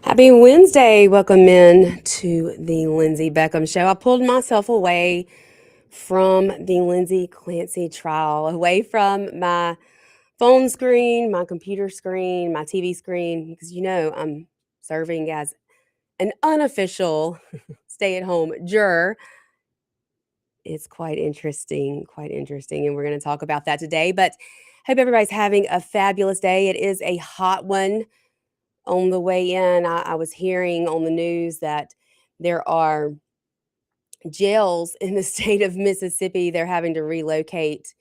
Happy Wednesday. Welcome in to the Lindsay Beckham Show. I pulled myself away from the Lindsay Clancy trial, away from my phone screen, my computer screen, my TV screen, because I'm serving as an unofficial stay at home juror. It's quite interesting, and we're going to talk about that today. But hope everybody's having a fabulous day. It is a hot one. On the way in, I was hearing on the news that there are jails in the state of Mississippi they're having to relocate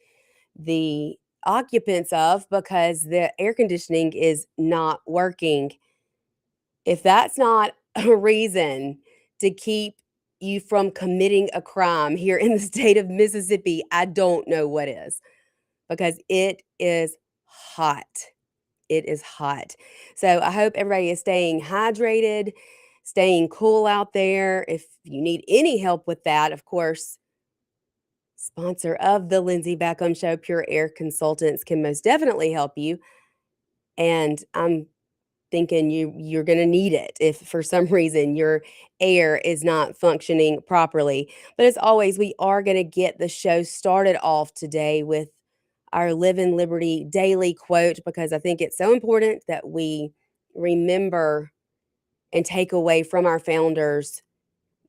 the occupants of because the air conditioning is not working. If that's not a reason to keep you from committing a crime here in the state of Mississippi, I don't know what is, because it is hot. It is hot. So I hope everybody is staying hydrated, staying cool out there. If you need any help with that, of course, sponsor of the Lindsay Beckham Show, Pure Air Consultants, can most definitely help you. And I'm thinking you're going to need it if for some reason your air is not functioning properly. But as always, we are going to get the show started off today with our Live in Liberty daily quote, because I think it's so important that we remember and take away from our founders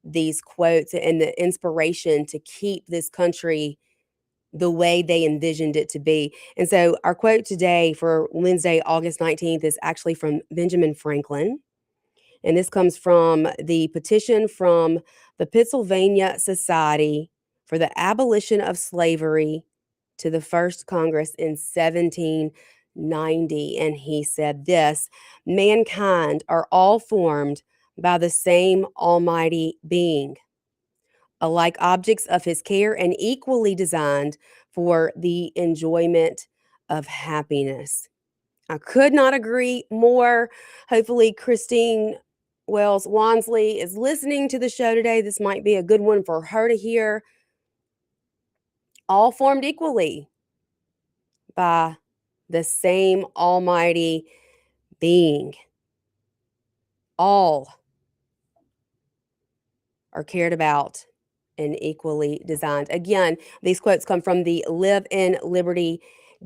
these quotes and the inspiration to keep this country the way they envisioned it to be. And so our quote today for Wednesday, August 19th, is actually from Benjamin Franklin. And this comes from the petition from the Pennsylvania Society for the Abolition of Slavery to the First Congress in 1790. And he said this: mankind are all formed by the same almighty being, alike objects of his care and equally designed for the enjoyment of happiness. I could not agree more. Hopefully, Christine Wells Wansley is listening to the show today. This might be a good one for her to hear. All formed equally by the same almighty being. All are cared about and equally designed. Again, these quotes come from the Live in Liberty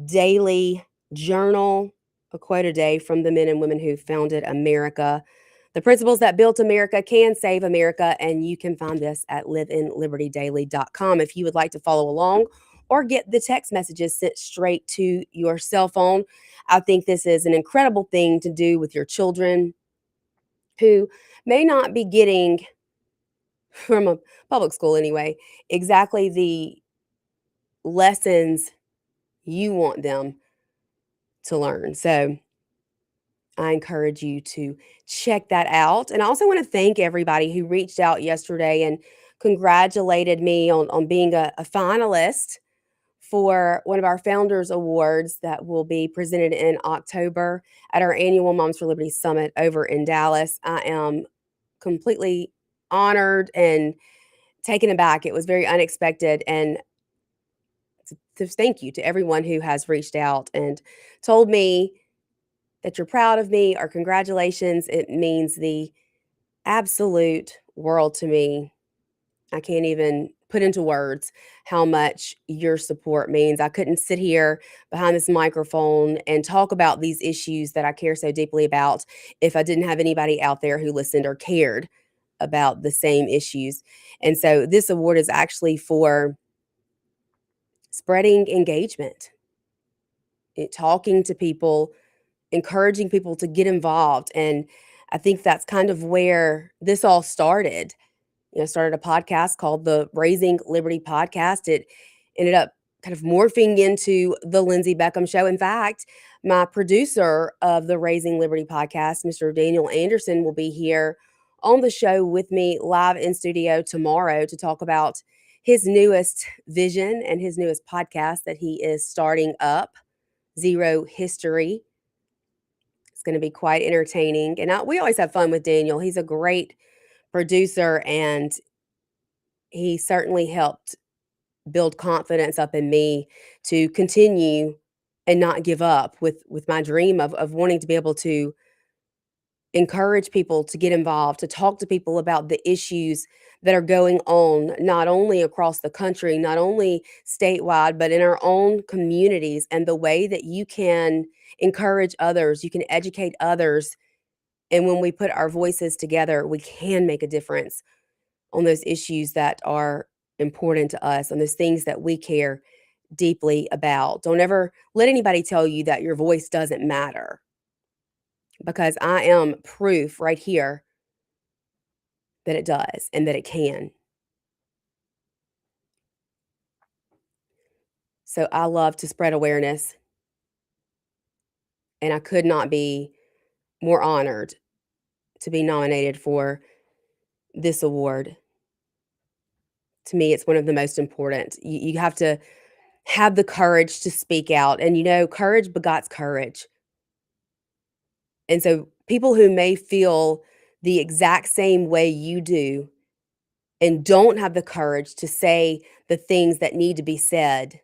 Daily Journal, a quote a day from the men and women who founded America. The principles that built America can save America, and you can find this at liveinlibertydaily.com if you would like to follow along or get the text messages sent straight to your cell phone. I think this is an incredible thing to do with your children who may not be getting, from a public school anyway, exactly the lessons you want them to learn. So I encourage you to check that out. And I also want to thank everybody who reached out yesterday and congratulated me on being a finalist for one of our Founders Awards that will be presented in October at our annual Moms for Liberty Summit over in Dallas. I am completely honored and taken aback. It was very unexpected. And thank you to everyone who has reached out and told me that you're proud of me or congratulations. It means the absolute world to me. I can't even put into words how much your support means. I couldn't sit here behind this microphone and talk about these issues that I care so deeply about if I didn't have anybody out there who listened or cared about the same issues. And so this award is actually for spreading engagement, talking to people, encouraging people to get involved. And I think that's kind of where this all started. Started a podcast called the Raising Liberty Podcast. It ended up kind of morphing into the Lindsay Beckham Show. In fact, my producer of the Raising Liberty Podcast, Mr. Daniel Anderson, will be here on the show with me live in studio tomorrow to talk about his newest vision and his newest podcast that he is starting up, Zero History. It's going to be quite entertaining. And we always have fun with Daniel. He's a great producer, and he certainly helped build confidence up in me to continue and not give up with my dream of wanting to be able to encourage people to get involved, to talk to people about the issues that are going on, not only across the country, not only statewide, but in our own communities, and the way that you can encourage others, you can educate others. And when we put our voices together, we can make a difference on those issues that are important to us, on those things that we care deeply about. Don't ever let anybody tell you that your voice doesn't matter, because I am proof right here that it does and that it can. So I love to spread awareness, and I could not be more honored to be nominated for this award. To me, it's one of the most important. You have to have the courage to speak out, and courage begots courage. And so people who may feel the exact same way you do and don't have the courage to say the things that need to be said,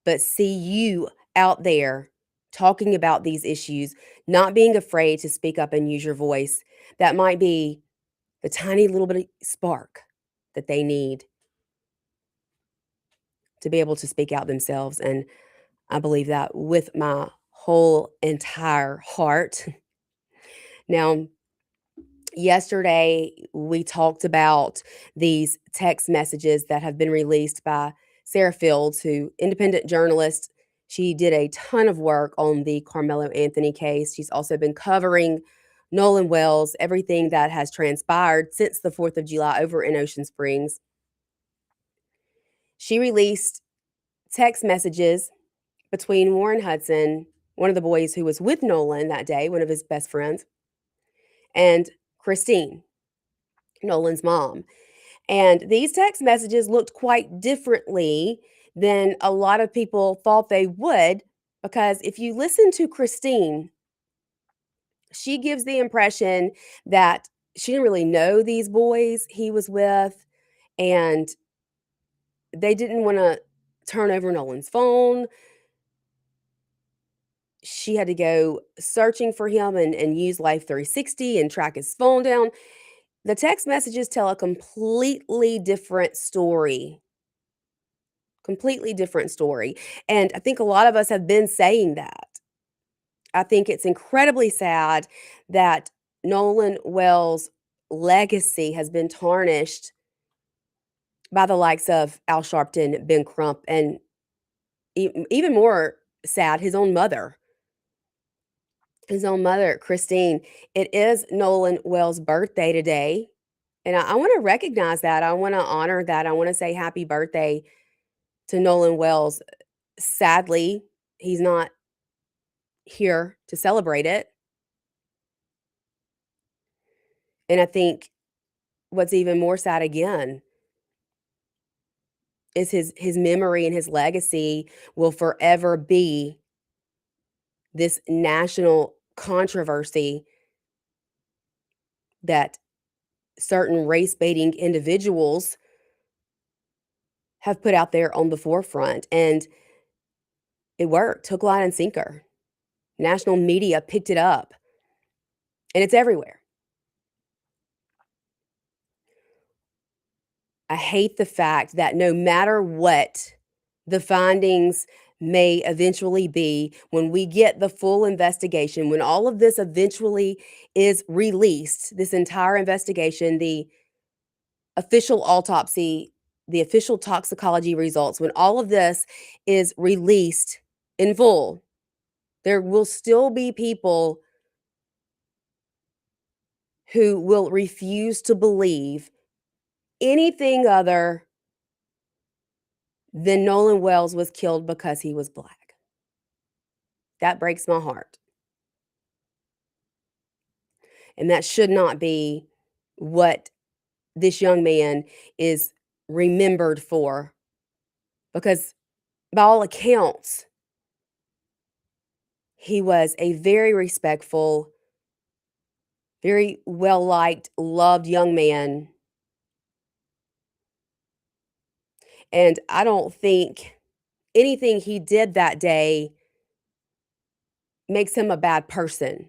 but see you out there talking about these issues, not being afraid to speak up and use your voice, that might be the tiny little bit of spark that they need to be able to speak out themselves. And I believe that with my whole entire heart. Now, yesterday, we talked about these text messages that have been released by Sarah Fields, who independent journalist. She did a ton of work on the Carmelo Anthony case. She's also been covering Nolan Wells, everything that has transpired since the 4th of July over in Ocean Springs. She released text messages between Warren Hudson, one of the boys who was with Nolan that day, one of his best friends, and Christine, Nolan's mom. And these text messages looked quite differently than a lot of people thought they would, because if you listen to Christine, she gives the impression that she didn't really know these boys he was with, and they didn't want to turn over Nolan's phone. She had to go searching for him and use Life 360 and track his phone down. The text messages tell a completely different story. Completely different story. And I think a lot of us have been saying that. I think it's incredibly sad that Nolan Wells' legacy has been tarnished by the likes of Al Sharpton, Ben Crump, and even more sad, his own mother, Christine. It is Nolan Wells' birthday today. And I want to recognize that. I want to honor that. I want to say happy birthday to Nolan Wells. Sadly, he's not here to celebrate it. And I think what's even more sad again is his memory and his legacy will forever be this national controversy that certain race baiting individuals have put out there on the forefront. And it worked, hook, line, and sinker. National media picked it up, and it's everywhere. I hate the fact that no matter what the findings may eventually be, when we get the full investigation, when all of this eventually is released, this entire investigation, the official autopsy, the official toxicology results, when all of this is released in full, there will still be people who will refuse to believe anything other than Nolan Wells was killed because he was Black. That breaks my heart. And that should not be what this young man is remembered for, because by all accounts, he was a very respectful, very well liked, loved young man. And I don't think anything he did that day makes him a bad person.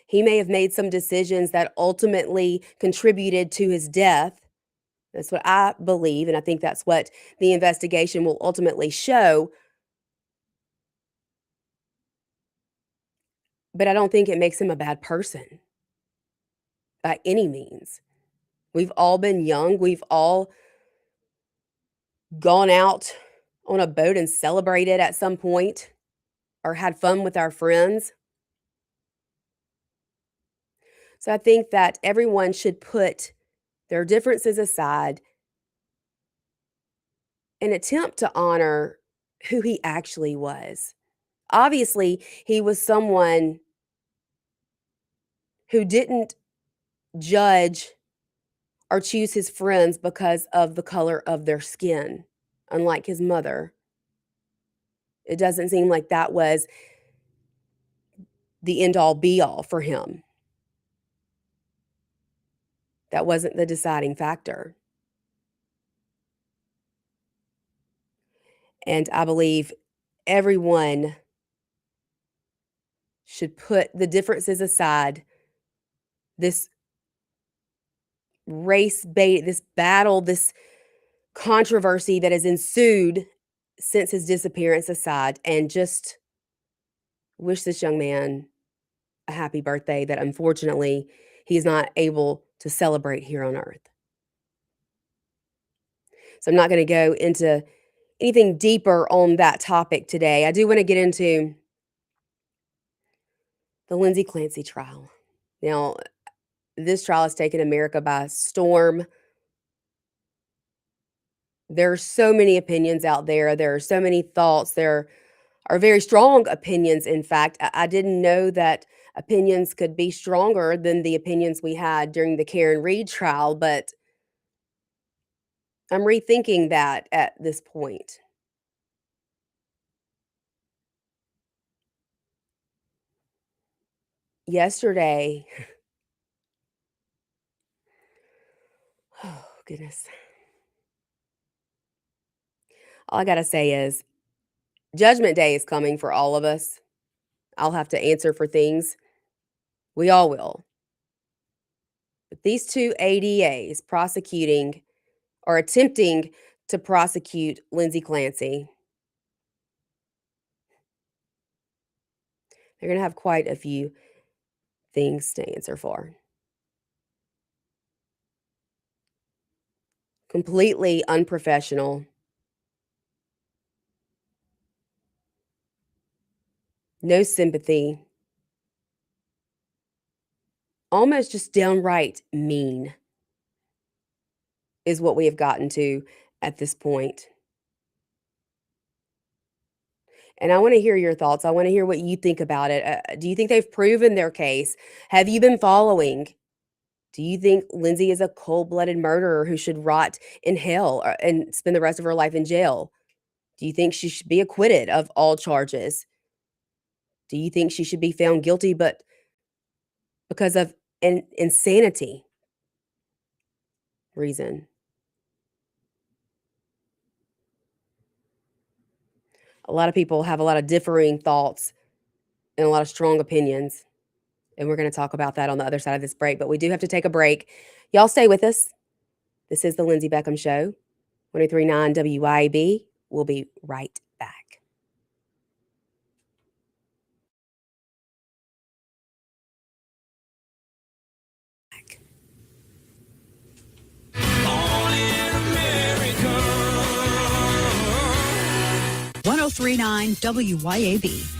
He may have made some decisions that ultimately contributed to his death. That's what I believe, and I think that's what the investigation will ultimately show. But I don't think it makes him a bad person by any means. We've all been young. We've all gone out on a boat and celebrated at some point or had fun with our friends. So I think that everyone should put their differences aside and attempt to honor who he actually was. Obviously, he was someone who didn't judge or choose his friends because of the color of their skin, unlike his mother. It doesn't seem like that was the end all be all for him. That wasn't the deciding factor. And I believe everyone should put the differences aside. This race bait, this battle, this controversy that has ensued since his disappearance aside, and just wish this young man a happy birthday that unfortunately he's not able to celebrate here on earth. So I'm not going to go into anything deeper on that topic today. I do want to get into the Lindsay Clancy trial. Now, this trial has taken America by storm. There are so many opinions out there. There are so many thoughts. There are very strong opinions, in fact. I didn't know that opinions could be stronger than the opinions we had during the Karen Reed trial, but I'm rethinking that at this point. Yesterday, oh goodness. All I got to say is Judgment Day is coming for all of us. I'll have to answer for things. We all will. But these two ADAs prosecuting or attempting to prosecute Lindsay Clancy, they're going to have quite a few things to answer for. Completely unprofessional. No sympathy. Almost just downright mean is what we have gotten to at this point. And I want to hear your thoughts. I want to hear what you think about it. Do you think they've proven their case? Have you been following? Do you think Lindsay is a cold-blooded murderer who should rot in hell and spend the rest of her life in jail? Do you think she should be acquitted of all charges? Do you think she should be found guilty but because of an insanity reason? A lot of people have a lot of differing thoughts and a lot of strong opinions. And we're going to talk about that on the other side of this break. But we do have to take a break. Y'all stay with us. This is the Lindsey Beckham Show, 1039 WYAB. We'll be right back. Only in America. 1039 WYAB.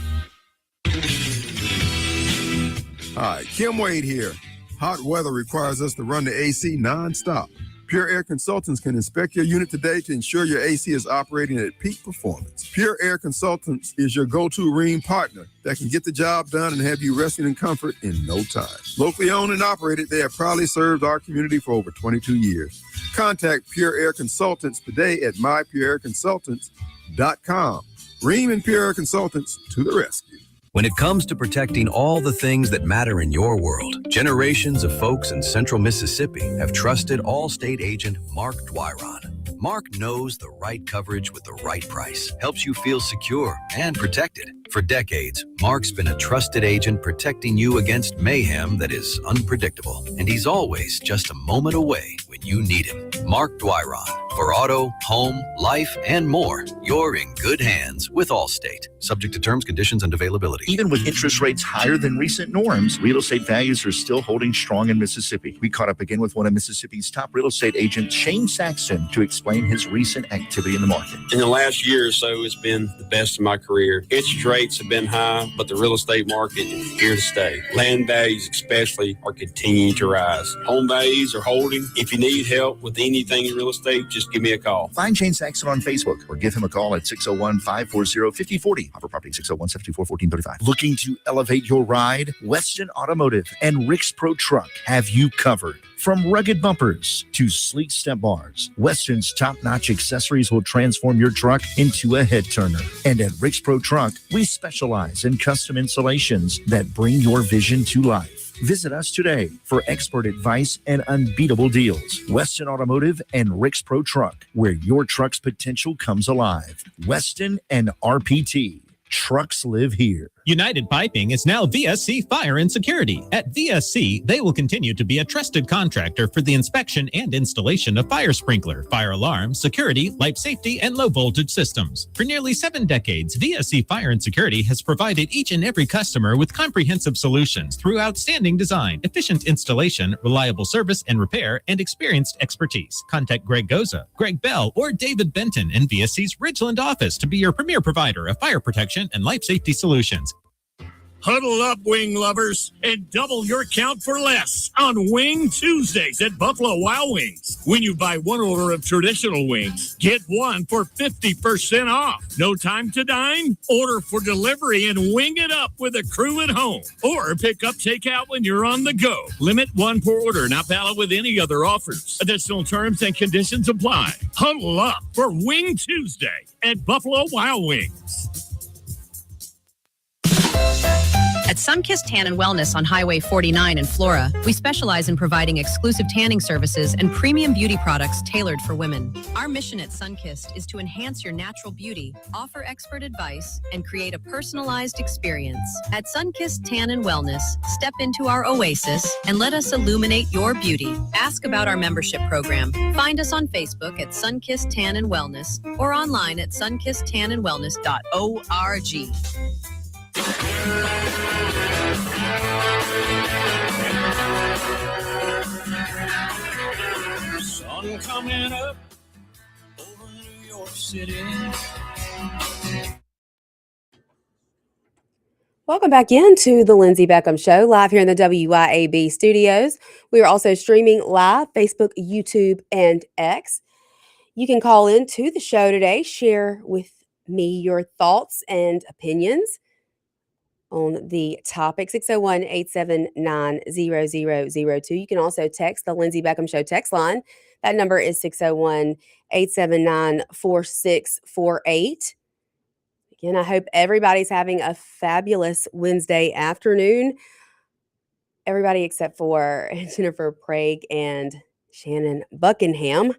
Hi, Kim Wade here. Hot weather requires us to run the AC nonstop. Pure Air Consultants can inspect your unit today to ensure your AC is operating at peak performance. Pure Air Consultants is your go-to Rheem partner that can get the job done and have you resting in comfort in no time. Locally owned and operated, they have proudly served our community for over 22 years. Contact Pure Air Consultants today at mypureairconsultants.com. Rheem and Pure Air Consultants to the rescue. When it comes to protecting all the things that matter in your world, generations of folks in central Mississippi have trusted Allstate agent Mark Dwyron. Mark knows the right coverage with the right price helps you feel secure and protected. For decades, Mark's been a trusted agent protecting you against mayhem that is unpredictable. And he's always just a moment away when you need him. Mark Dwyron. For auto, home, life, and more, you're in good hands with Allstate. Subject to terms, conditions, and availability. Even with interest rates higher than recent norms, real estate values are still holding strong in Mississippi. We caught up again with one of Mississippi's top real estate agents, Shane Saxon, to explain his recent activity in the market. In the last year or so, it's been the best of my career. Interest rates have been high, but the real estate market is here to stay. Land values especially are continuing to rise. Home values are holding. If you need help with anything in real estate, just give me a call. Find Shane Saxon on Facebook or give him a call at 601-540-5040. Hopper Property, 601-724-1435. Looking to elevate your ride? Weston Automotive and Rick's Pro Truck have you covered. From rugged bumpers to sleek step bars, Weston's top-notch accessories will transform your truck into a head-turner. And at Rick's Pro Truck, we specialize in custom installations that bring your vision to life. Visit us today for expert advice and unbeatable deals. Weston Automotive and Rick's Pro Truck, where your truck's potential comes alive. Weston and RPT. Trucks live here. United Piping is now VSC Fire and Security. At VSC, they will continue to be a trusted contractor for the inspection and installation of fire sprinkler, fire alarm, security, life safety, and low voltage systems. For nearly 7 decades, VSC Fire and Security has provided each and every customer with comprehensive solutions through outstanding design, efficient installation, reliable service and repair, and experienced expertise. Contact Greg Goza, Greg Bell, or David Benton in VSC's Ridgeland office to be your premier provider of fire protection and life safety solutions. Huddle up, wing lovers, and double your count for less on Wing Tuesdays at Buffalo Wild Wings. When you buy one order of traditional wings, get one for 50% off. No time to dine? Order for delivery and wing it up with a crew at home. Or pick up takeout when you're on the go. Limit one per order, not valid with any other offers. Additional terms and conditions apply. Huddle up for Wing Tuesday at Buffalo Wild Wings. At Sunkissed Tan and Wellness on Highway 49 in Flora, we specialize in providing exclusive tanning services and premium beauty products tailored for women. Our mission at Sunkissed is to enhance your natural beauty, offer expert advice, and create a personalized experience. At Sunkissed Tan and Wellness, step into our oasis and let us illuminate your beauty. Ask about our membership program. Find us on Facebook at Sunkissed Tan and Wellness or online at sunkissedtanandwellness.org. Sun coming up over New York City. Welcome back into the Lindsey Beckham Show, live here in the WYAB studios. We are also streaming live, Facebook, YouTube, and X. You can call in to the show today, share with me your thoughts and opinions on the topic, 601-879-0002. You can also text the Lindsey Beckham Show text line. That number is 601-879-4648. Again, I hope everybody's having a fabulous Wednesday afternoon. Everybody except for Jennifer Prague and Shannon Buckingham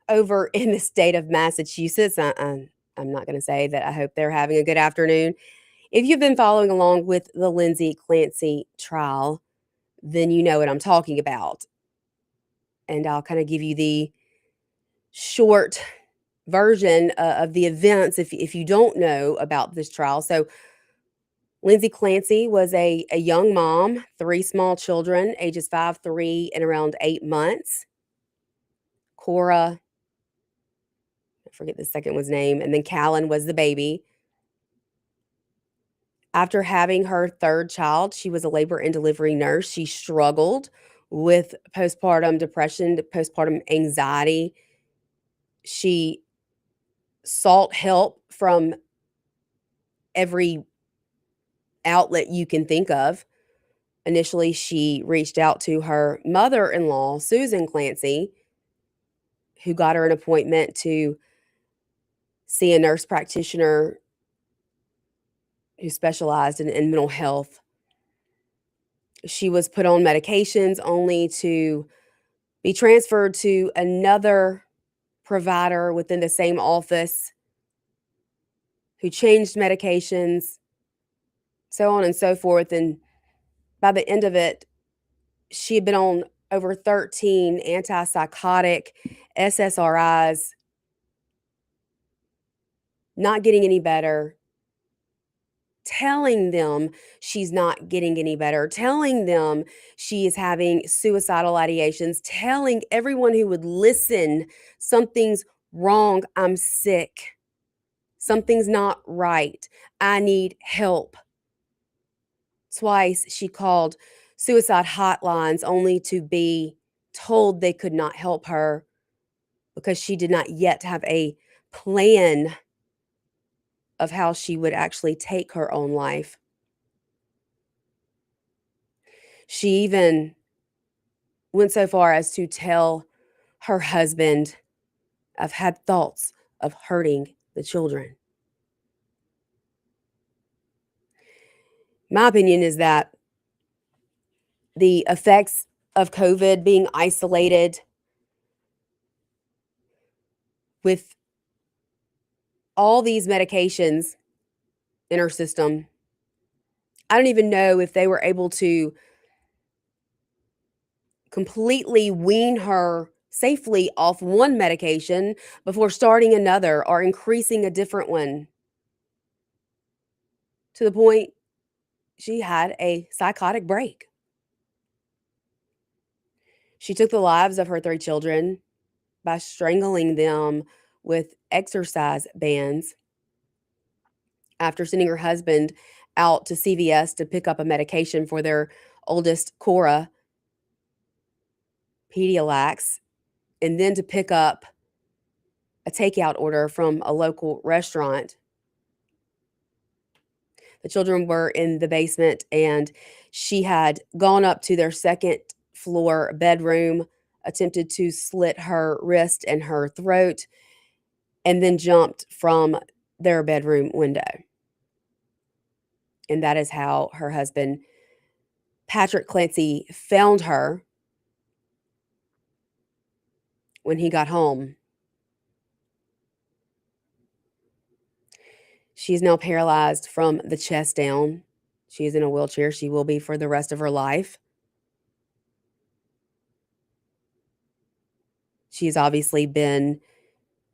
over in the state of Massachusetts. I'm not going to say that I hope they're having a good afternoon. If you've been following along with the Lindsay Clancy trial, then you know what I'm talking about. And I'll kind of give you the short version of the events if you don't know about this trial. So Lindsay Clancy was a young mom, 3 small children, ages 5, 3, and around 8 months. Cora, I forget the second one's name, and then Callan was the baby. After having her 3rd child, she was a labor and delivery nurse. She struggled with postpartum depression, postpartum anxiety. She sought help from every outlet you can think of. Initially, she reached out to her mother-in-law, Susan Clancy, who got her an appointment to see a nurse practitioner who specialized in mental health. She was put on medications only to be transferred to another provider within the same office who changed medications, so on and so forth. And by the end of it, she had been on over 13 antipsychotic SSRIs, not getting any better, telling them she's not getting any better, telling them she is having suicidal ideations, telling everyone who would listen, something's wrong, I'm sick, something's not right, I need help. Twice she called suicide hotlines only to be told they could not help her because she did not yet have a plan of how she would actually take her own life. She even went so far as to tell her husband, I've had thoughts of hurting the children. My opinion is that the effects of COVID, being isolated with all these medications in her system, I don't even know if they were able to completely wean her safely off one medication before starting another or increasing a different one, to the point she had a psychotic break. She took the lives of her 3 children by strangling them with exercise bands after sending her husband out to CVS to pick up a medication for their oldest, Cora, Pedialax, and then to pick up a takeout order from a local restaurant. The children were in the basement, and she had gone up to their second floor bedroom, attempted to slit her wrist and her throat, and then jumped from their bedroom window. And that is how her husband, Patrick Clancy, found her when he got home. She is now paralyzed from the chest down. She is in a wheelchair. She will be for the rest of her life. She's obviously been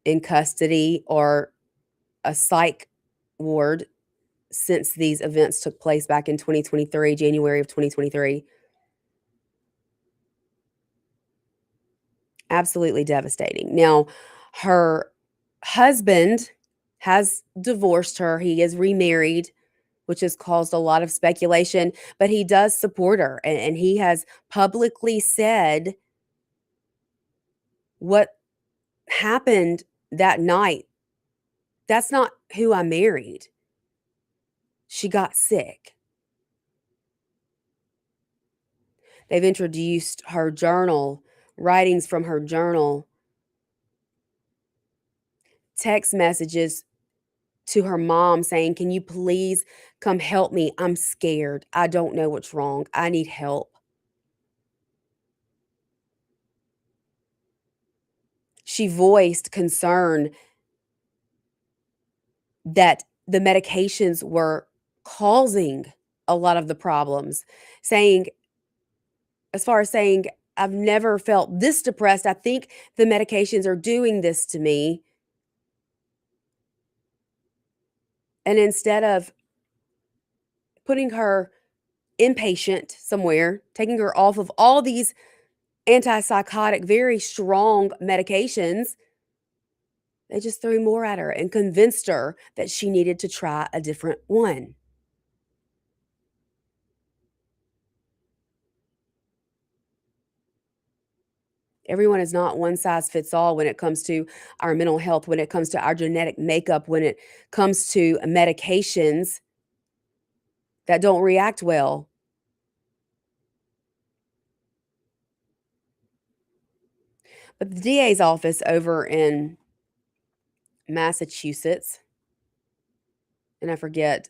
in custody or a psych ward since these events took place back in 2023, January of 2023. Absolutely devastating. Now, her husband has divorced her. He is remarried, which has caused a lot of speculation, but he does support her. And he has publicly said what happened that night. That's not who I married. She got sick. They've introduced her journal, writings from her journal, text messages to her mom saying, "Can you please come help me? I'm scared. I don't know what's wrong. I need help." She voiced concern that the medications were causing a lot of the problems, saying, as far as saying, "I've never felt this depressed. I think the medications are doing this to me." And instead of putting her inpatient somewhere, taking her off of all these antipsychotic, very strong medications, they just threw more at her and convinced her that she needed to try a different one. Everyone is not one size fits all when it comes to our mental health, when it comes to our genetic makeup, when it comes to medications that don't react well. But the DA's office over in Massachusetts, and I forget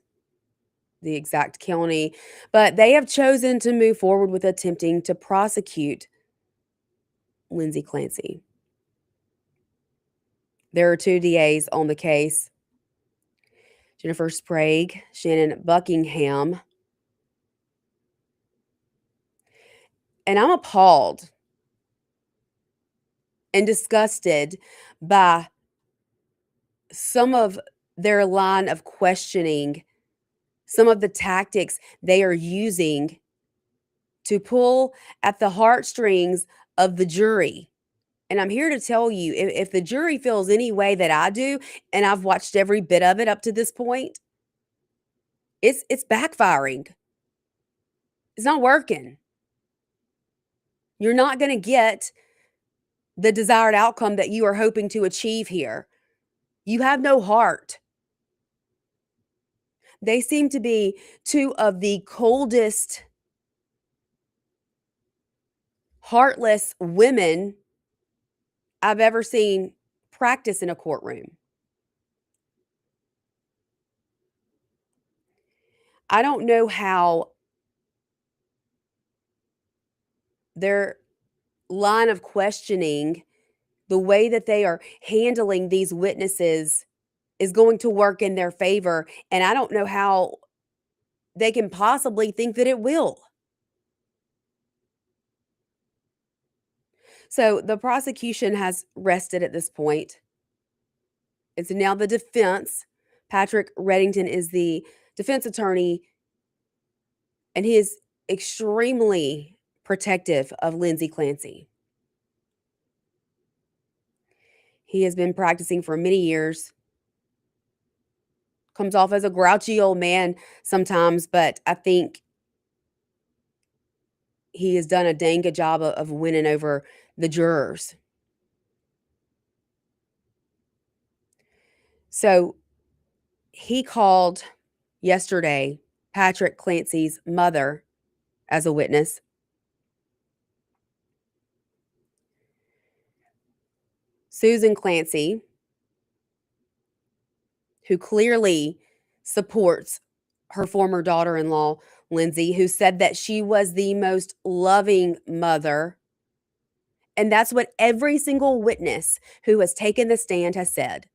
the exact county, but they have chosen to move forward with attempting to prosecute Lindsay Clancy. There are two DAs on the case: Jennifer Sprague, Shannon Buckingham. And I'm appalled and disgusted by some of their line of questioning, some of the tactics they are using to pull at the heartstrings of the jury. And I'm here to tell you, if the jury feels any way that I do, and I've watched every bit of it up to this point, it's backfiring. It's not working. You're not going to get the desired outcome that you are hoping to achieve here. You have no heart. They seem to be two of the coldest, heartless women I've ever seen practice in a courtroom. I don't know how their line of questioning, the way that they are handling these witnesses, is going to work in their favor. And I don't know how they can possibly think that it will. So the prosecution has rested at this point. It's now the defense. Patrick Reddington is the defense attorney, and he is extremely protective of Lindsay Clancy. He has been practicing for many years. Comes off as a grouchy old man sometimes, but I think he has done a dang good job of winning over the jurors. So he called yesterday Patrick Clancy's mother as a witness. Susan Clancy, who clearly supports her former daughter-in-law, Lindsay, who said that she was the most loving mother. And that's what every single witness who has taken the stand has said.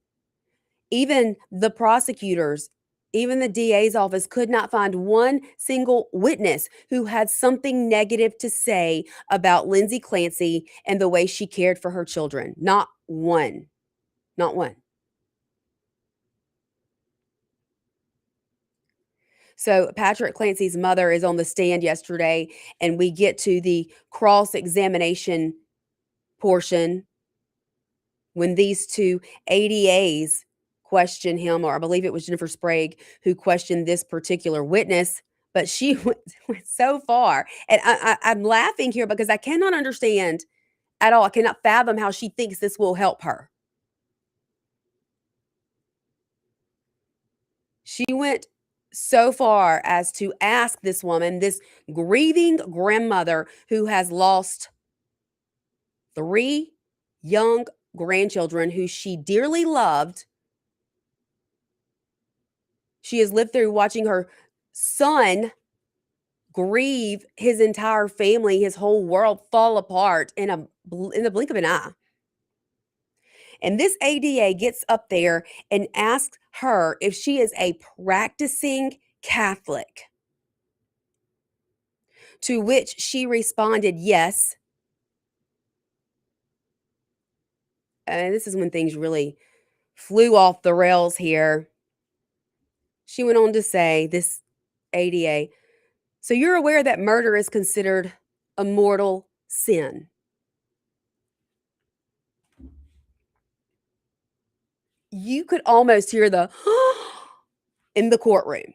Even the prosecutors, even the DA's office could not find one single witness who had something negative to say about Lindsay Clancy and the way she cared for her children. Not one. Not one. So Patrick Clancy's mother is on the stand yesterday, and we get to the cross-examination portion when these two ADAs question him, or I believe it was Jennifer Sprague who questioned this particular witness, but she went so far. And I'm laughing here because I cannot understand at all. I cannot fathom how she thinks this will help her. She went so far as to ask this woman, this grieving grandmother who has lost 3 young grandchildren who she dearly loved. She has lived through watching her son grieve his entire family, his whole world fall apart in the blink of an eye. And this ADA gets up there and asks her if she is a practicing Catholic, to which she responded, yes. And this is when things really flew off the rails here. She went on to say, this ADA, so you're aware that murder is considered a mortal sin? You could almost hear the in the courtroom.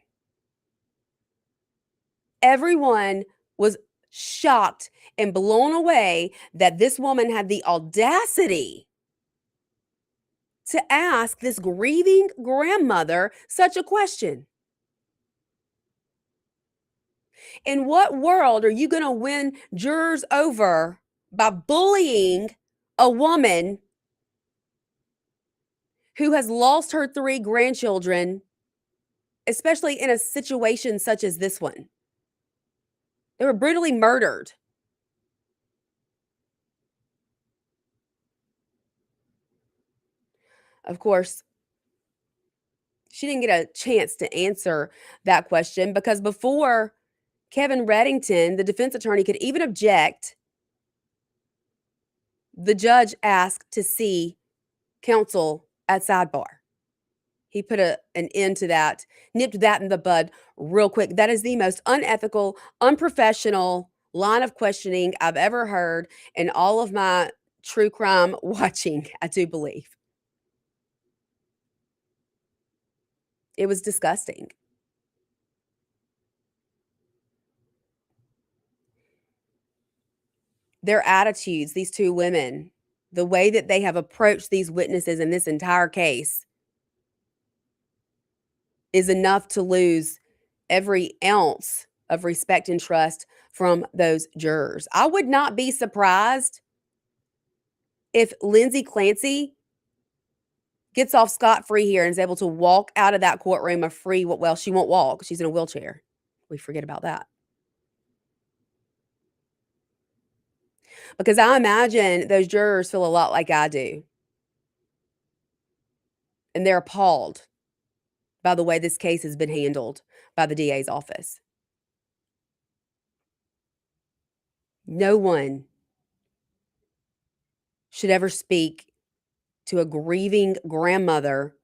Everyone was shocked and blown away that this woman had the audacity to ask this grieving grandmother such a question. In what world are you going to win jurors over by bullying a woman who has lost her 3 grandchildren, especially in a situation such as this one? They were brutally murdered. Of course, she didn't get a chance to answer that question because before Kevin Reddington, the defense attorney, could even object, the judge asked to see counsel at sidebar. He put an end to that, nipped that in the bud real quick. That is the most unethical, unprofessional line of questioning I've ever heard in all of my true crime watching, I do believe. It was disgusting. Their attitudes, these two women, the way that they have approached these witnesses in this entire case is enough to lose every ounce of respect and trust from those jurors. I would not be surprised if Lindsay Clancy gets off scot-free here and is able to walk out of that courtroom a free, well, she won't walk. She's in a wheelchair. We forget about that. Because I imagine those jurors feel a lot like I do. And they're appalled by the way this case has been handled by the DA's office. No one should ever speak to a grieving grandmother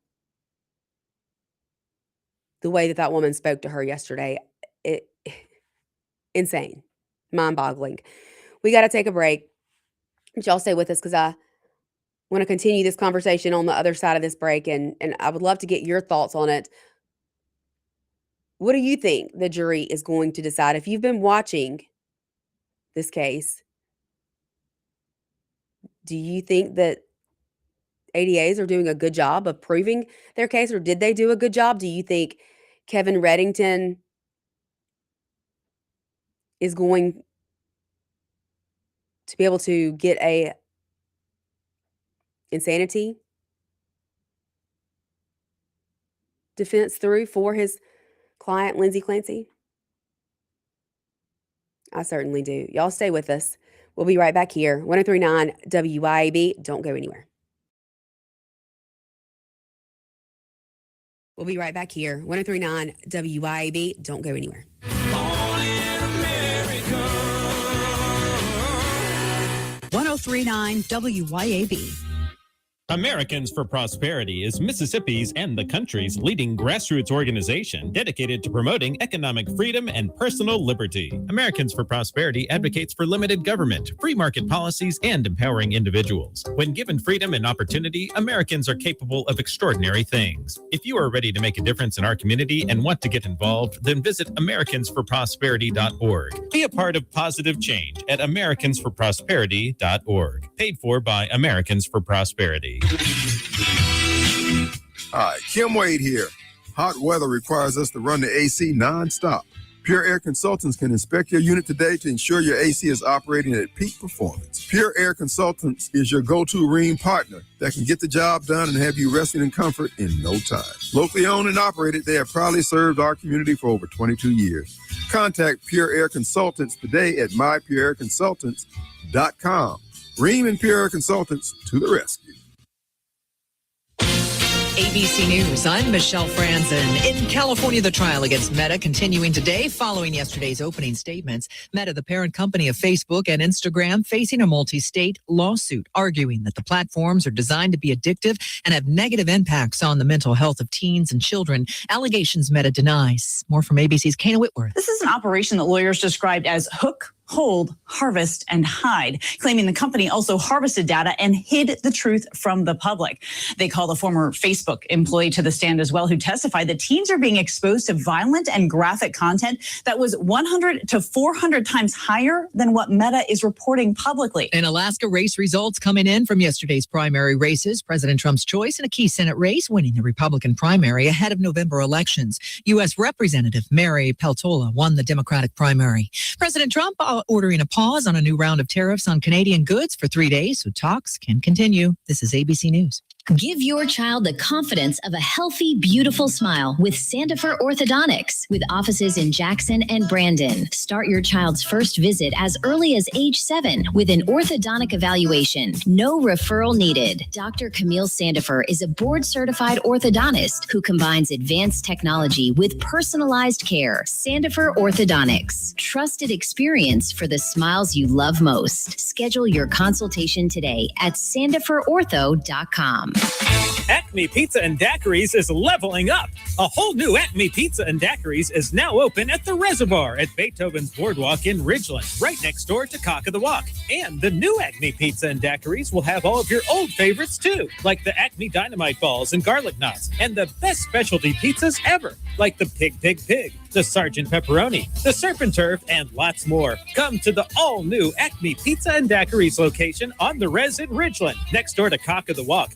the way that woman spoke to her yesterday. Insane. Mind-boggling. We got to take a break. But y'all stay with us because I want to continue this conversation on the other side of this break, and I would love to get your thoughts on it. What do you think the jury is going to decide? If you've been watching this case, do you think that ADAs are doing a good job of proving their case, or did they do a good job? Do you think Kevin Reddington is going to be able to get a insanity defense through for his client, Lindsay Clancy? I certainly do. Y'all stay with us. We'll be right back here. 1039 WYAB. Don't go anywhere. We'll be right back here. 1039 WYAB. Don't go anywhere. Born in America. 1039 WYAB. Americans for Prosperity is Mississippi's and the country's leading grassroots organization dedicated to promoting economic freedom and personal liberty. Americans for Prosperity advocates for limited government, free market policies, and empowering individuals. When given freedom and opportunity, Americans are capable of extraordinary things. If you are ready to make a difference in our community and want to get involved, then visit americansforprosperity.org. Be a part of positive change at americansforprosperity.org. Paid for by Americans for Prosperity. Hi, Kim Wade here. Hot weather requires us to run the AC nonstop. Pure Air Consultants can inspect your unit today to ensure your AC is operating at peak performance. Pure Air Consultants is your go-to Rheem partner that can get the job done and have you resting in comfort in no time. Locally owned and operated, they have proudly served our community for over 22 years. Contact Pure Air Consultants today at mypureairconsultants.com. Rheem and Pure Air Consultants to the rescue. ABC News, I'm Michelle Franzen. In California, the trial against Meta continuing today following yesterday's opening statements. Meta, the parent company of Facebook and Instagram, facing a multi-state lawsuit arguing that the platforms are designed to be addictive and have negative impacts on the mental health of teens and children. Allegations Meta denies. More from ABC's Kana Whitworth. This is an operation that lawyers described as hook, hold, harvest, and hide, claiming the company also harvested data and hid the truth from the public. They call the former Facebook employee to the stand as well, who testified that teens are being exposed to violent and graphic content that was 100 to 400 times higher than what Meta is reporting publicly. In Alaska, race results coming in from yesterday's primary races. President Trump's choice in a key Senate race, winning the Republican primary ahead of November elections. U.S. Representative Mary Peltola won the Democratic primary. President Trump ordering a pause on a new round of tariffs on Canadian goods for 3 days so talks can continue. This is ABC News. Give your child the confidence of a healthy, beautiful smile with Sandifer Orthodontics, with offices in Jackson and Brandon. Start your child's first visit as early as age 7 with an orthodontic evaluation. No referral needed. Dr. Camille Sandifer is a board-certified orthodontist who combines advanced technology with personalized care. Sandifer Orthodontics. Trusted experience for the smiles you love most. Schedule your consultation today at sandiferortho.com. Acme Pizza and Daiquiris is leveling up. A whole new Acme Pizza and Daiquiris is now open at the Reservoir at Beethoven's Boardwalk in Ridgeland, right next door to Cock of the Walk. And the new Acme Pizza and Daiquiris will have all of your old favorites too, like the Acme Dynamite Balls and Garlic Knots, and the best specialty pizzas ever, like the Pig, the Sergeant Pepperoni, the Serpent Turf, and lots more. Come to the all-new Acme Pizza and Daiquiris location on the Res in Ridgeland, next door to Cock of the Walk.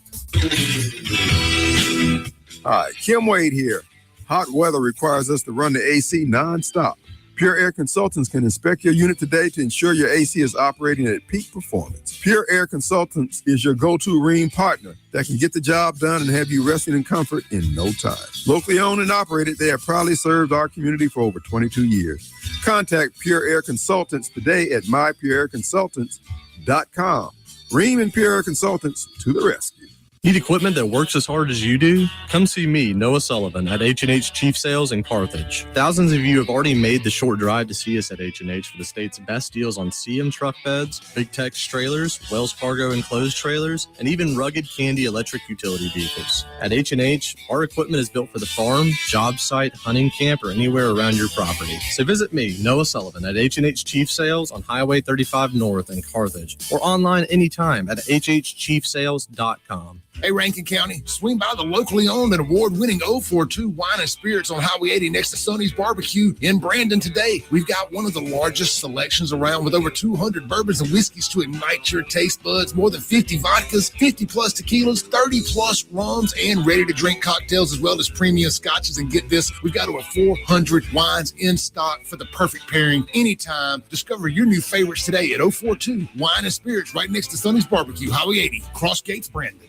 Hi, Kim Wade here. Hot weather requires us to run the AC nonstop. Pure Air Consultants can inspect your unit today to ensure your AC is operating at peak performance. Pure Air Consultants is your go-to ring partner that can get the job done and have you resting in comfort in no time. Locally owned and operated, they have proudly served our community for over 22 years. Contact Pure Air Consultants today at mypureairconsultants.com. Ream and Pure Air Consultants to the rescue. Need equipment that works as hard as you do? Come see me, Noah Sullivan, at H&H Chief Sales in Carthage. Thousands of you have already made the short drive to see us at H&H for the state's best deals on CM truck beds, Big Tex trailers, Wells Fargo enclosed trailers, and even rugged Candy electric utility vehicles. At H&H, our equipment is built for the farm, job site, hunting camp, or anywhere around your property. So visit me, Noah Sullivan, at H&H Chief Sales on Highway 35 North in Carthage, or online anytime at hhchiefsales.com. Hey, Rankin County, swing by the locally owned and award-winning 042 Wine and Spirits on Highway 80 next to Sonny's Barbecue in Brandon today. We've got one of the largest selections around with over 200 bourbons and whiskeys to ignite your taste buds, more than 50 vodkas, 50-plus tequilas, 30-plus rums, and ready-to-drink cocktails, as well as premium scotches. And get this, we've got over 400 wines in stock for the perfect pairing anytime. Discover your new favorites today at 042 Wine and Spirits right next to Sonny's Barbecue, Highway 80, Cross Gates, Brandon.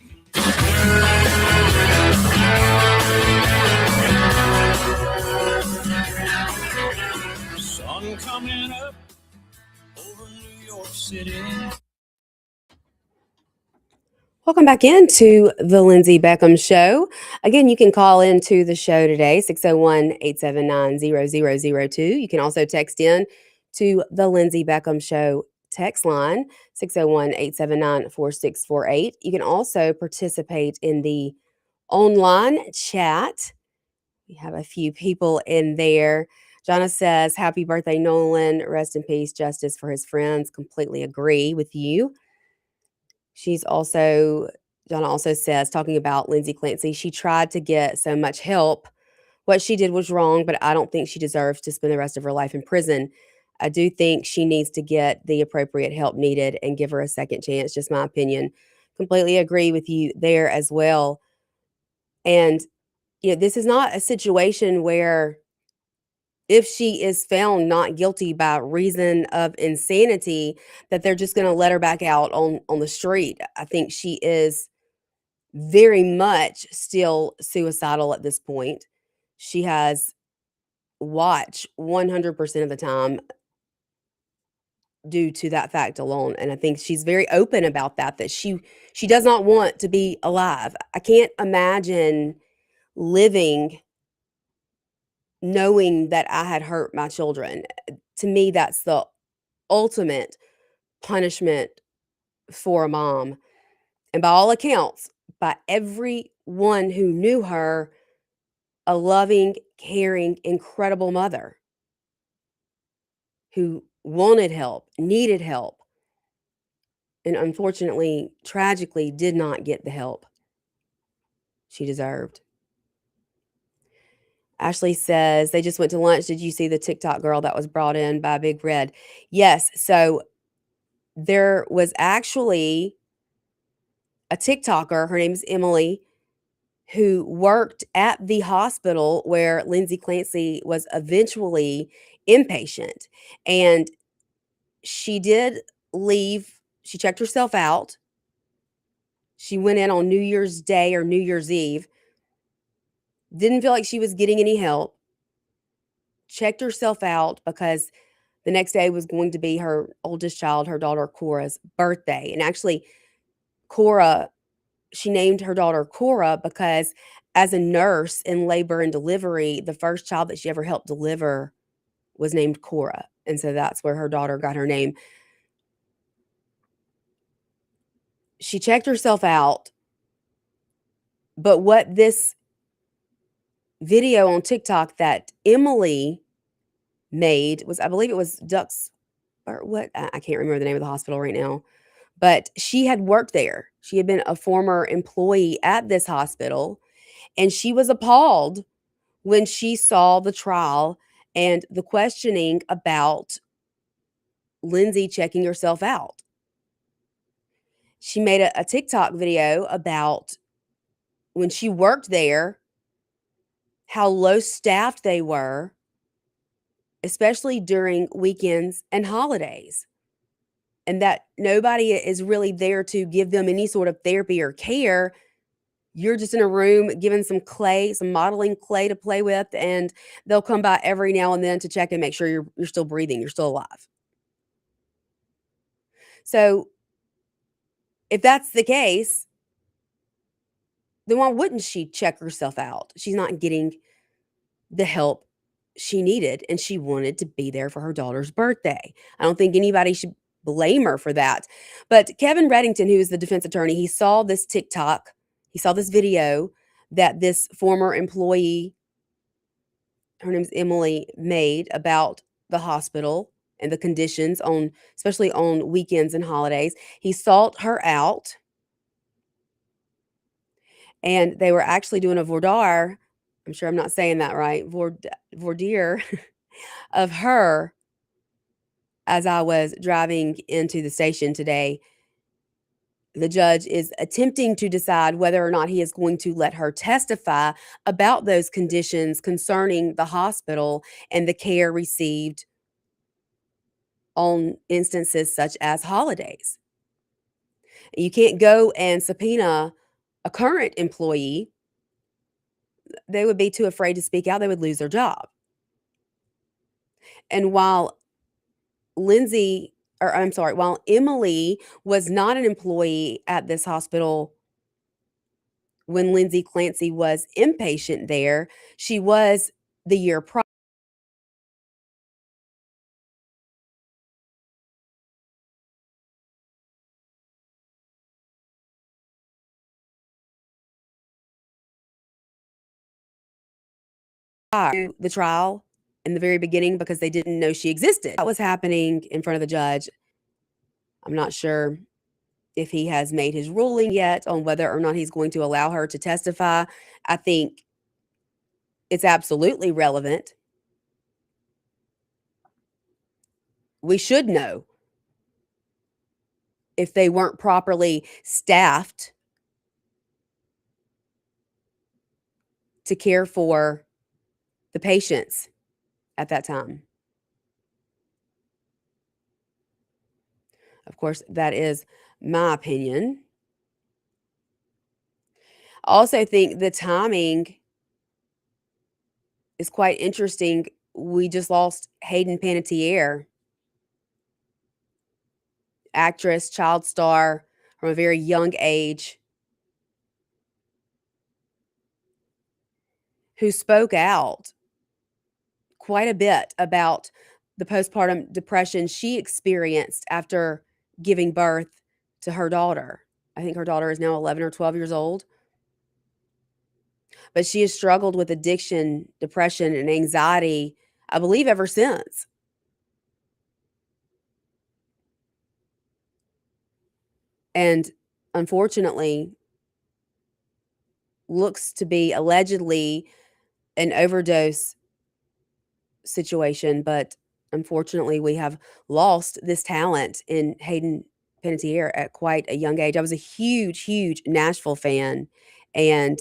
Sun coming up over New York City. Welcome back into the Lindsey Beckham Show. Again, you can call into the show today, 601-879-0002. You can also text in to the Lindsey Beckham Show text line, 601-879-4648. You can also participate in the online chat. We have a few people in there. Jonna says, happy birthday, Nolan. Rest in peace, justice for his friends. Completely agree with you. Jonna also says, talking about Lindsay Clancy, she tried to get so much help. What she did was wrong, but I don't think she deserves to spend the rest of her life in prison. I do think she needs to get the appropriate help needed and give her a second chance. Just my opinion. Completely agree with you there as well. And, this is not a situation where if she is found not guilty by reason of insanity, that they're just going to let her back out on the street. I think she is very much still suicidal at this point. She has watch 100% of the time due to that fact alone. And I think she's very open about that she does not want to be alive. I can't imagine living knowing that I had hurt my children. To me, that's the ultimate punishment for a mom. And by all accounts, by everyone who knew her, a loving, caring, incredible mother who wanted help, needed help, and unfortunately, tragically, did not get the help she deserved. Ashley says, they just went to lunch. Did you see the TikTok girl that was brought in by Big Red? Yes. So there was actually a TikToker, her name is Emily, who worked at the hospital where Lindsay Clancy was eventually inpatient. And she did leave. She checked herself out. She went in on New Year's Day or New Year's Eve, didn't feel like she was getting any help, checked herself out because the next day was going to be her oldest child, her daughter Cora's birthday. And actually, she named her daughter Cora because as a nurse in labor and delivery, the first child that she ever helped deliver was named Cora. And so that's where her daughter got her name. She checked herself out. But what this video on TikTok that Emily made was, I believe it was Ducks or what? I can't remember the name of the hospital right now. But she had worked there. She had been a former employee at this hospital. And she was appalled when she saw the trial and the questioning about Lindsay checking herself out. She made a TikTok video about when she worked there, how low staffed they were, especially during weekends and holidays, and that nobody is really there to give them any sort of therapy or care. You're just in a room given some clay, some modeling clay to play with, and they'll come by every now and then to check and make sure you're still breathing, you're still alive. So if that's the case, then why wouldn't she check herself out? She's not getting the help she needed, and she wanted to be there for her daughter's birthday. I don't think anybody should blame her for that. But Kevin Reddington, who is the defense attorney, he saw this TikTok, he saw this video that this former employee, her name's Emily, made about the hospital and the conditions on, especially on weekends and holidays. He sought her out, and they were actually doing a voir dire. I'm sure I'm not saying that right. Voir dire of her as I was driving into the station today. The judge is attempting to decide whether or not he is going to let her testify about those conditions concerning the hospital and the care received on instances such as holidays. You can't go and subpoena a current employee. They would be too afraid to speak out. They would lose their job. And while Emily was not an employee at this hospital when Lindsay Clancy was inpatient there, she was the year prior. The trial in the very beginning because they didn't know she existed. That was happening in front of the judge. I'm not sure if he has made his ruling yet on whether or not he's going to allow her to testify. I think it's absolutely relevant. We should know if they weren't properly staffed to care for the patients at that time. Of course, that is my opinion. I also think the timing is quite interesting. We just lost Hayden Panettiere, actress, child star from a very young age, who spoke out quite a bit about the postpartum depression she experienced after giving birth to her daughter. I think her daughter is now 11 or 12 years old. But she has struggled with addiction, depression, and anxiety, I believe, ever since. And unfortunately, looks to be allegedly an overdose situation, but unfortunately, we have lost this talent in Hayden Panettiere at quite a young age. I was a huge, huge Nashville fan, and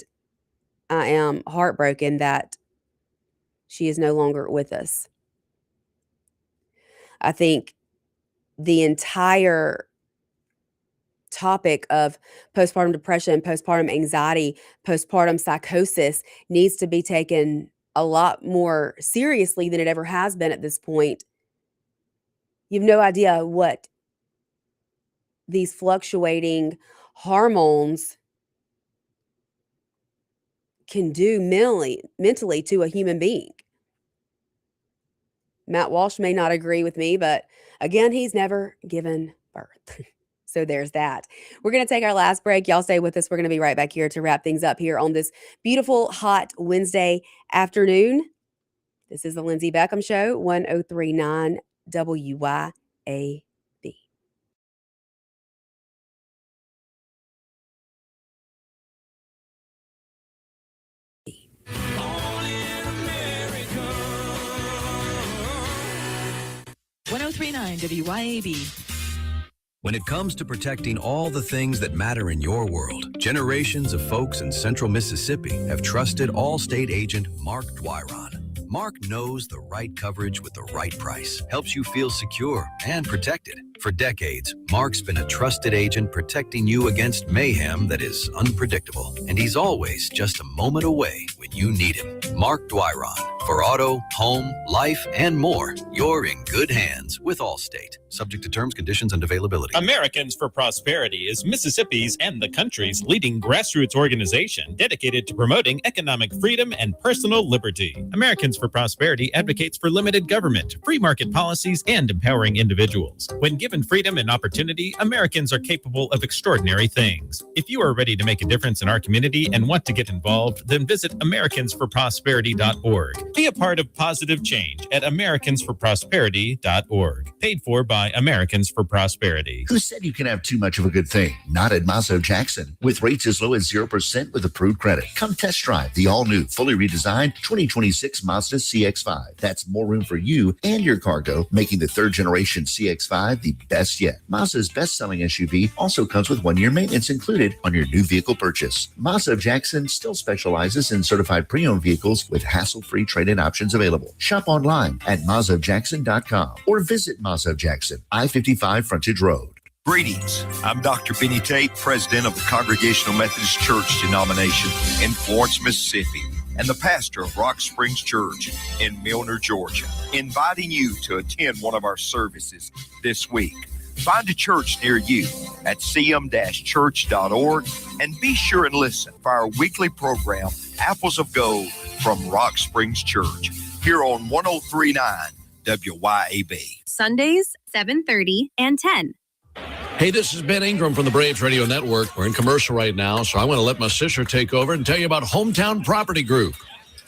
I am heartbroken that she is no longer with us. I think the entire topic of postpartum depression, postpartum anxiety, postpartum psychosis needs to be taken a lot more seriously than it ever has been at this point. You have no idea what these fluctuating hormones can do mentally to a human being. Matt Walsh may not agree with me, but again, he's never given birth. So there's that. We're going to take our last break. Y'all stay with us. We're going to be right back here to wrap things up here on this beautiful, hot Wednesday afternoon. This is the Lindsey Beckham Show, 1039 WYAB. WYAB. When it comes to protecting all the things that matter in your world, generations of folks in central Mississippi have trusted Allstate agent Mark Dwyron. Mark knows the right coverage with the right price, helps you feel secure and protected. For decades, Mark's been a trusted agent protecting you against mayhem that is unpredictable. And he's always just a moment away when you need him. Mark Dwyron. For auto, home, life, and more, you're in good hands with Allstate. Subject to terms, conditions, and availability. Americans for Prosperity is Mississippi's and the country's leading grassroots organization dedicated to promoting economic freedom and personal liberty. Americans for Prosperity advocates for limited government, free market policies, and empowering individuals. When given freedom and opportunity, Americans are capable of extraordinary things. If you are ready to make a difference in our community and want to get involved, then visit americansforprosperity.org. Be a part of positive change at americansforprosperity.org. Paid for by Americans for Prosperity. Who said you can have too much of a good thing? Not at Mazzo Jackson. With rates as low as 0% with approved credit. Come test drive the all-new, fully redesigned 2026 Mazda CX-5. That's more room for you and your cargo, making the third-generation CX-5 the best yet. Mazda's best-selling SUV also comes with 1-year maintenance included on your new vehicle purchase. Mazda Jackson still specializes in certified pre-owned vehicles with hassle-free trade-in options available. Shop online at MazdaJackson.com or visit Mazda Jackson, I-55 Frontage Road. Greetings. I'm Dr. Benny Tate, president of the Congregational Methodist Church denomination in Florence, Mississippi, and the pastor of Rock Springs Church in Milner, Georgia, inviting you to attend one of our services this week. Find a church near you at cm-church.org and be sure and listen for our weekly program, Apples of Gold from Rock Springs Church, here on 1039 WYAB. Sundays, 7:30 and 10. Hey, this is Ben Ingram from the Braves Radio Network. We're in commercial right now, so I want to let my sister take over and tell you about Hometown Property Group.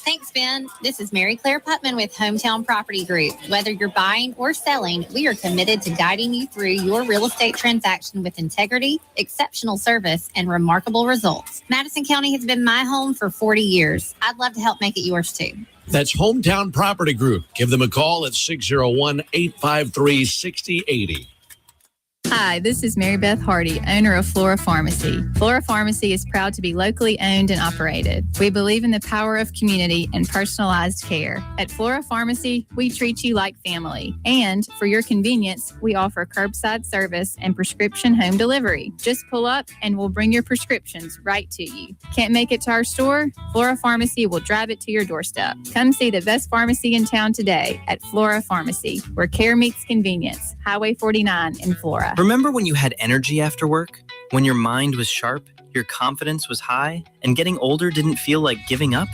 Thanks, Ben. This is Mary Claire Putman with Hometown Property Group. Whether you're buying or selling, we are committed to guiding you through your real estate transaction with integrity, exceptional service, and remarkable results. Madison County has been my home for 40 years. I'd love to help make it yours too. That's Hometown Property Group. Give them a call at 601-853-6080. Hi, this is Mary Beth Hardy, owner of Flora Pharmacy. Flora Pharmacy is proud to be locally owned and operated. We believe in the power of community and personalized care. At Flora Pharmacy, we treat you like family. And for your convenience, we offer curbside service and prescription home delivery. Just pull up and we'll bring your prescriptions right to you. Can't make it to our store? Flora Pharmacy will drive it to your doorstep. Come see the best pharmacy in town today at Flora Pharmacy, where care meets convenience. Highway 49 in Flora. Remember when you had energy after work? When your mind was sharp, your confidence was high, and getting older didn't feel like giving up?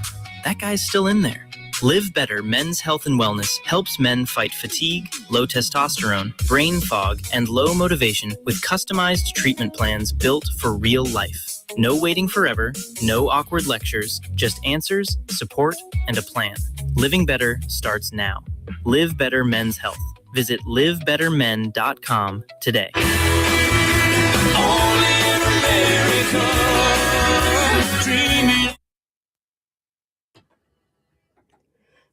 That guy's still in there. Live Better Men's Health and Wellness helps men fight fatigue, low testosterone, brain fog, and low motivation with customized treatment plans built for real life. No waiting forever, no awkward lectures, just answers, support, and a plan. Living better starts now. Live Better Men's Health. Visit livebettermen.com today.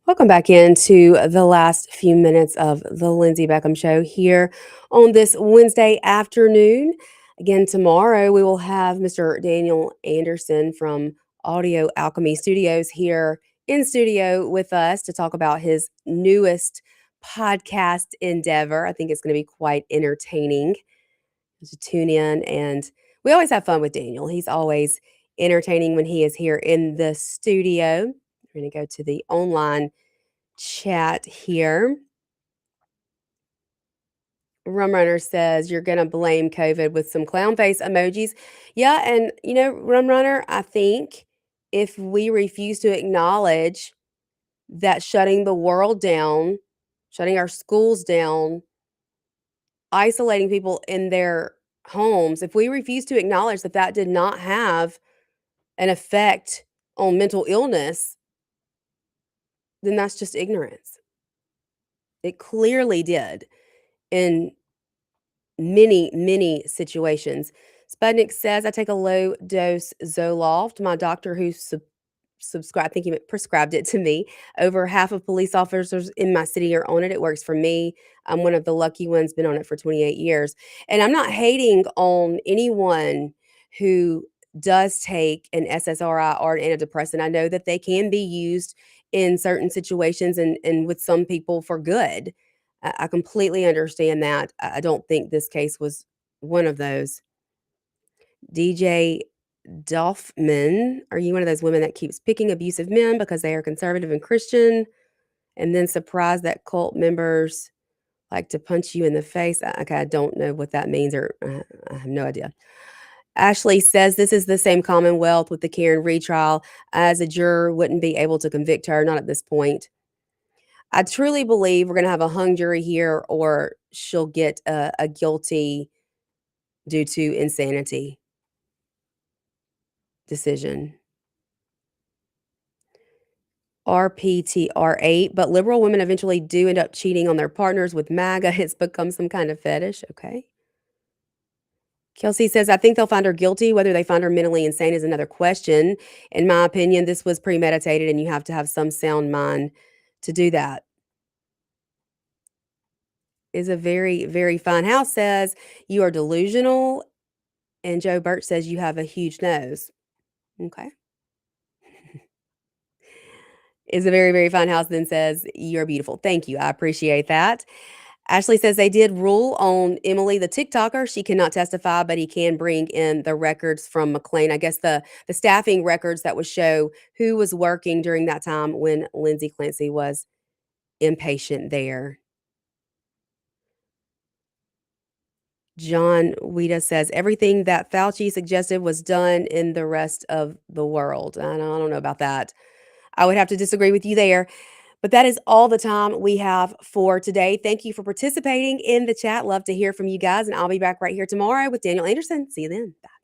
Welcome back into the last few minutes of the Lindsey Beckham Show here on this Wednesday afternoon. Again, tomorrow we will have Mr. Daniel Anderson from Audio Alchemy Studios here in studio with us to talk about his newest podcast endeavor. I think it's going to be quite entertaining. to tune in. And we always have fun with Daniel. He's always entertaining when he is here in the studio. We're going to go to the online chat here. Rumrunner says you're going to blame COVID with some clown face emojis. Yeah, and Rumrunner, I think if we refuse to acknowledge that shutting the world down, shutting our schools down, isolating people in their homes, if we refuse to acknowledge that that did not have an effect on mental illness, then that's just ignorance. It clearly did in many, many situations. Spudnik says, I take a low dose Zoloft. My doctor who subscribed, I think he prescribed it to me. Over half of police officers in my city are on it. It works for me. I'm one of the lucky ones, been on it for 28 years. And I'm not hating on anyone who does take an SSRI or an antidepressant. I know that they can be used in certain situations and with some people for good. I completely understand that. I don't think this case was one of those. DJ Dolphman, are you one of those women that keeps picking abusive men because they are conservative and Christian and then surprised that cult members like to punch you in the face? Okay, I don't know what that means, or I have no idea. Ashley says this is the same Commonwealth with the Karen retrial, as a juror wouldn't be able to convict her, not at this point. I truly believe we're going to have a hung jury here, or she'll get a guilty due to insanity decision. RPTR8, but liberal women eventually do end up cheating on their partners with MAGA. It's become some kind of fetish. Okay. Kelsey says, I think they'll find her guilty. Whether they find her mentally insane is another question. In my opinion, this was premeditated, and you have to have some sound mind to do that. Is a very, very fine house says, you are delusional. And Joe Birch says, you have a huge nose. Okay. Is a very, very fine house then says, you're beautiful. Thank you. I appreciate that. Ashley says they did rule on Emily, the TikToker. She cannot testify, but he can bring in the records from McLean. I guess the staffing records that would show who was working during that time when Lindsay Clancy was inpatient there. John Wida says everything that Fauci suggested was done in the rest of the world. I don't know about that. I would have to disagree with you there. But that is all the time we have for today. Thank you for participating in the chat. Love to hear from you guys. And I'll be back right here tomorrow with Daniel Anderson. See you then. Bye.